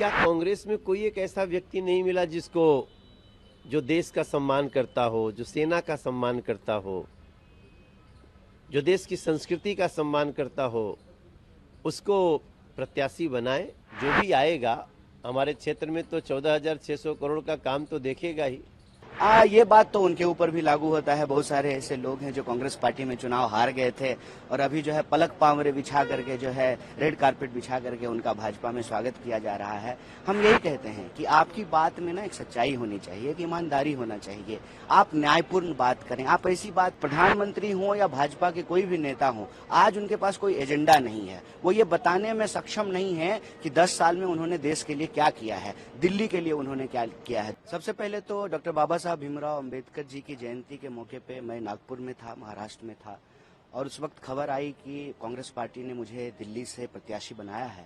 क्या कांग्रेस में कोई एक ऐसा व्यक्ति नहीं मिला जिसको जो देश का सम्मान करता हो, जो सेना का सम्मान करता हो, जो देश की संस्कृति का सम्मान करता हो, उसको प्रत्याशी बनाए। जो भी आएगा हमारे क्षेत्र में तो 14,600 करोड़ का काम तो देखेगा ही। ये बात तो उनके ऊपर भी लागू होता है। बहुत सारे ऐसे लोग हैं जो कांग्रेस पार्टी में चुनाव हार गए थे और अभी जो है पलक पावरे बिछा करके जो है रेड कारपेट बिछा करके उनका भाजपा में स्वागत किया जा रहा है। हम यही कहते हैं कि आपकी बात में ना एक सच्चाई होनी चाहिए, एक ईमानदारी होना चाहिए। आप न्यायपूर्ण बात करें। आप ऐसी बात, प्रधानमंत्री हो या भाजपा के कोई भी नेता हो, आज उनके पास कोई एजेंडा नहीं है। वो ये बताने में सक्षम नहीं है कि 10 साल में उन्होंने देश के लिए क्या किया है, दिल्ली के लिए उन्होंने क्या किया है। सबसे पहले तो डॉक्टर बाबा साहब भीमराव अंबेडकर जी की जयंती के मौके पे मैं नागपुर में था, महाराष्ट्र में था, और उस वक्त खबर आई कि कांग्रेस पार्टी ने मुझे दिल्ली से प्रत्याशी बनाया है।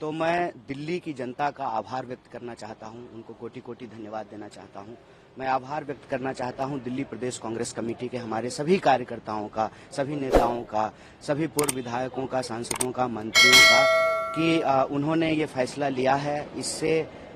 तो मैं दिल्ली की जनता का आभार व्यक्त करना चाहता हूं, उनको कोटि कोटि धन्यवाद देना चाहता हूं। मैं आभार व्यक्त करना चाहता हूं दिल्ली प्रदेश कांग्रेस कमेटी के हमारे सभी कार्यकर्ताओं का, सभी नेताओं का, सभी पूर्व विधायकों का, सांसदों का, मंत्रियों का, कि उन्होंने ये फैसला लिया है। इससे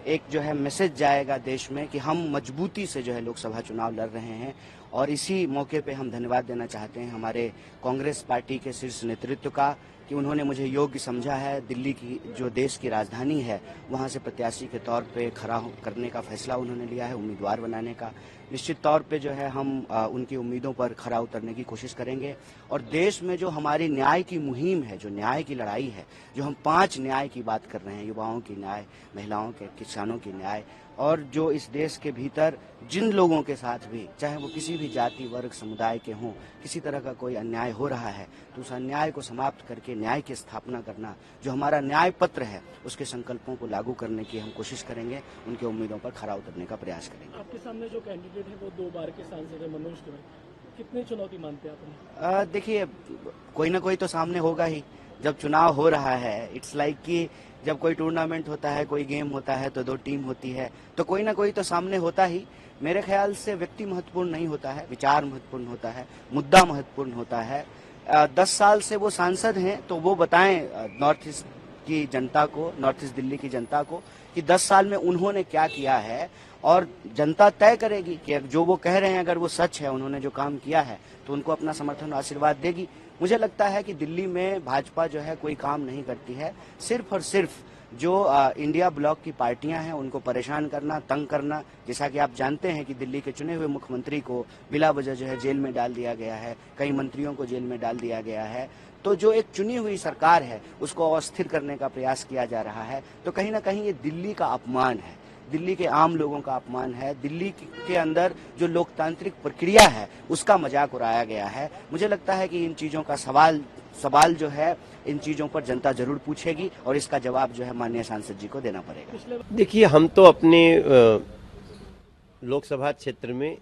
एक जो है मैसेज जाएगा देश में कि हम मजबूती से जो है लोकसभा चुनाव लड़ रहे हैं। और इसी मौके पे हम धन्यवाद देना चाहते हैं हमारे कांग्रेस पार्टी के शीर्ष नेतृत्व का कि उन्होंने मुझे योग्य समझा है। दिल्ली की जो देश की राजधानी है वहां से प्रत्याशी के तौर पे खड़ा करने का फैसला उन्होंने लिया है, उम्मीदवार बनाने का। निश्चित तौर पे जो है हम उनकी उम्मीदों पर खरा उतरने की कोशिश करेंगे। और देश में जो हमारी न्याय की मुहिम है, जो न्याय की लड़ाई है, जो हम 5 न्याय की बात कर रहे हैं, युवाओं की न्याय, महिलाओं के, किसानों की न्याय, और जो इस देश के भीतर जिन लोगों के साथ भी, चाहे वो किसी भी जाति, वर्ग, समुदाय के हों, किसी तरह का कोई अन्याय हो रहा है तो उस अन्याय को समाप्त करके न्याय की स्थापना करना, जो हमारा न्याय पत्र है उसके संकल्पों को लागू करने की हम कोशिश करेंगे। उनके उम्मीदों पर खरा उतरने का प्रयास करेंगे। आपके सामने जो कैंडिडेट है वो 2 बार के सांसद है, मनोज तिवारी, कितनी चुनौती मानते हैं आप? देखिए, कोई ना कोई तो सामने होगा ही। जब चुनाव हो रहा है, इट्स लाइक कि जब कोई टूर्नामेंट होता है, कोई गेम होता है तो 2 टीम होती है, तो कोई ना कोई तो सामने होता ही। मेरे ख्याल से व्यक्ति महत्वपूर्ण नहीं होता है, विचार महत्वपूर्ण होता है, मुद्दा महत्वपूर्ण होता है। 10 साल से वो सांसद हैं तो वो बताएं नॉर्थ ईस्ट की जनता को, नॉर्थ ईस्ट दिल्ली की जनता को, कि 10 साल में उन्होंने क्या किया है। और जनता तय करेगी कि जो वो कह रहे हैं अगर वो सच है, उन्होंने जो काम किया है, तो उनको अपना समर्थन और आशीर्वाद देगी। मुझे लगता है कि दिल्ली में भाजपा जो है कोई काम नहीं करती है, सिर्फ और सिर्फ जो इंडिया ब्लॉक की पार्टियां हैं उनको परेशान करना, तंग करना। जैसा कि आप जानते हैं कि दिल्ली के चुने हुए मुख्यमंत्री को बिला वजह जो है जेल में डाल दिया गया है, कई मंत्रियों को जेल में डाल दिया गया है। तो जो एक चुनी हुई सरकार है उसको अस्थिर करने का प्रयास किया जा रहा है। तो कहीं ना कहीं ये दिल्ली का अपमान है, दिल्ली के आम लोगों का अपमान है, दिल्ली के अंदर जो लोकतांत्रिक प्रक्रिया है उसका मजाक उड़ाया गया है। मुझे लगता है कि इन चीजों का सवाल जो है, इन चीजों पर जनता जरूर पूछेगी और इसका जवाब जो है माननीय सांसद जी को देना पड़ेगा। देखिए, हम तो अपने लोकसभा क्षेत्र में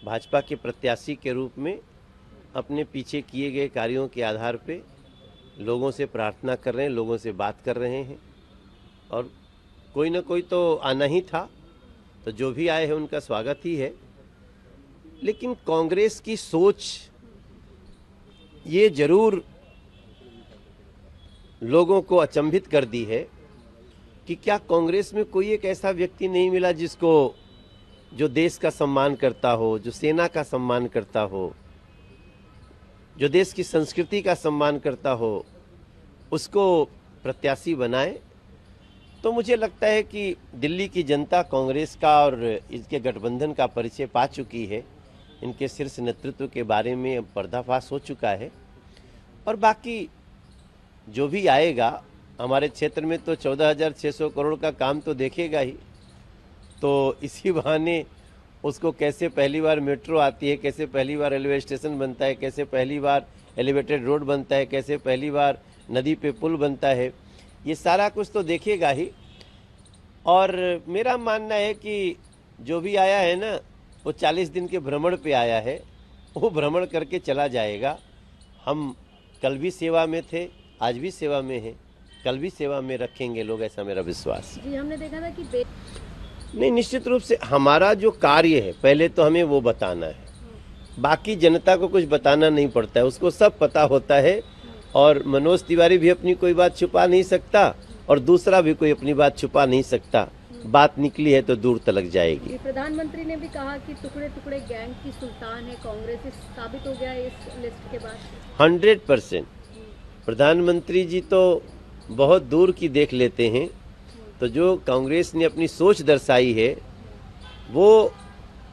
भाजपा के प्रत्याशी के रूप में अपने पीछे किए गए कार्यों के आधार पे लोगों से प्रार्थना कर रहे हैं, लोगों से बात कर रहे हैं, और कोई ना कोई तो आना ही था, तो जो भी आए हैं उनका स्वागत ही है। लेकिन कांग्रेस की सोच ये जरूर लोगों को अचंभित कर दी है कि क्या कांग्रेस में कोई एक ऐसा व्यक्ति नहीं मिला जिसको जो देश का सम्मान करता हो, जो सेना का सम्मान करता हो, जो देश की संस्कृति का सम्मान करता हो, उसको प्रत्याशी बनाए। तो मुझे लगता है कि दिल्ली की जनता कांग्रेस का और इसके गठबंधन का परिचय पा चुकी है। इनके शीर्ष नेतृत्व के बारे में पर्दाफाश हो चुका है, और बाकी जो भी आएगा हमारे क्षेत्र में तो 14,600 करोड़ का काम तो देखेगा ही। तो इसी बहाने उसको कैसे पहली बार मेट्रो आती है, कैसे पहली बार रेलवे स्टेशन बनता है, कैसे पहली बार एलिवेटेड रोड बनता है, कैसे पहली बार नदी पे पुल बनता है, ये सारा कुछ तो देखेगा ही। और मेरा मानना है कि जो भी आया है ना, वो 40 दिन के भ्रमण पे आया है, वो भ्रमण करके चला जाएगा। हम कल भी सेवा में थे, आज भी सेवा में हैं, कल भी सेवा में रखेंगे लोग, ऐसा मेरा विश्वास। जी, हमने देखा था कि नहीं, निश्चित रूप से हमारा जो कार्य है पहले तो हमें वो बताना है, बाकी जनता को कुछ बताना नहीं पड़ता है, उसको सब पता होता है। और मनोज तिवारी भी अपनी कोई बात छुपा नहीं सकता, और दूसरा भी कोई अपनी बात छुपा नहीं सकता। बात निकली है तो दूर तलक जाएगी। प्रधानमंत्री ने भी कहा कि टुकड़े टुकड़े गैंग की सुल्तान है कांग्रेस, इस साबित हो गया इस लिस्ट के बाद। 100% प्रधानमंत्री जी तो बहुत दूर की देख लेते हैं। तो जो कांग्रेस ने अपनी सोच दर्शाई है वो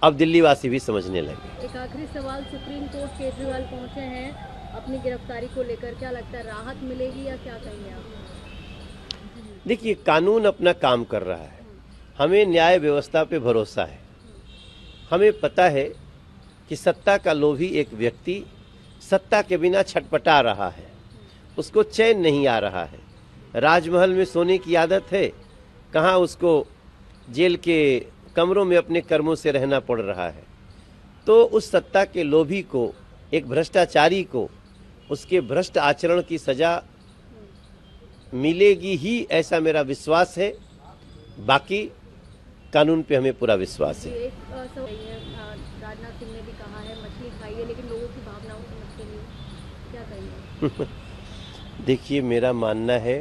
अब दिल्ली वासी भी समझने लगे। एक आखिरी सवाल, सुप्रीम कोर्ट केजरीवाल पहुंचे हैं अपनी गिरफ्तारी को लेकर, क्या लगता है राहत मिलेगी या क्या कहेंगे आप? देखिए, कानून अपना काम कर रहा है, हमें न्याय व्यवस्था पे भरोसा है। हमें पता है कि सत्ता का लोभी एक व्यक्ति सत्ता के बिना छटपटा रहा है, उसको चैन नहीं आ रहा है। राजमहल में सोने की आदत है, कहाँ उसको जेल के कमरों में अपने कर्मों से रहना पड़ रहा है। तो उस सत्ता के लोभी को, एक भ्रष्टाचारी को, उसके भ्रष्ट आचरण की सजा मिलेगी ही, ऐसा मेरा विश्वास है। बाकी कानून पे हमें पूरा विश्वास है। एक राजनाथ सिंह ने भी कहा है मछली खाइए लेकिन लोगों की भावनाओं को मत खेलिए, क्या कहेंगे? देखिए, मेरा मानना है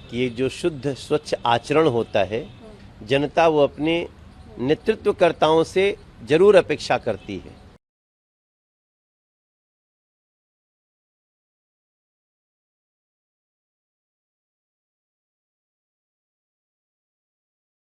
कि ये जो शुद्ध स्वच्छ आचरण होता है, जनता वो अपने नेतृत्वकर्ताओं से जरूर अपेक्षा करती है।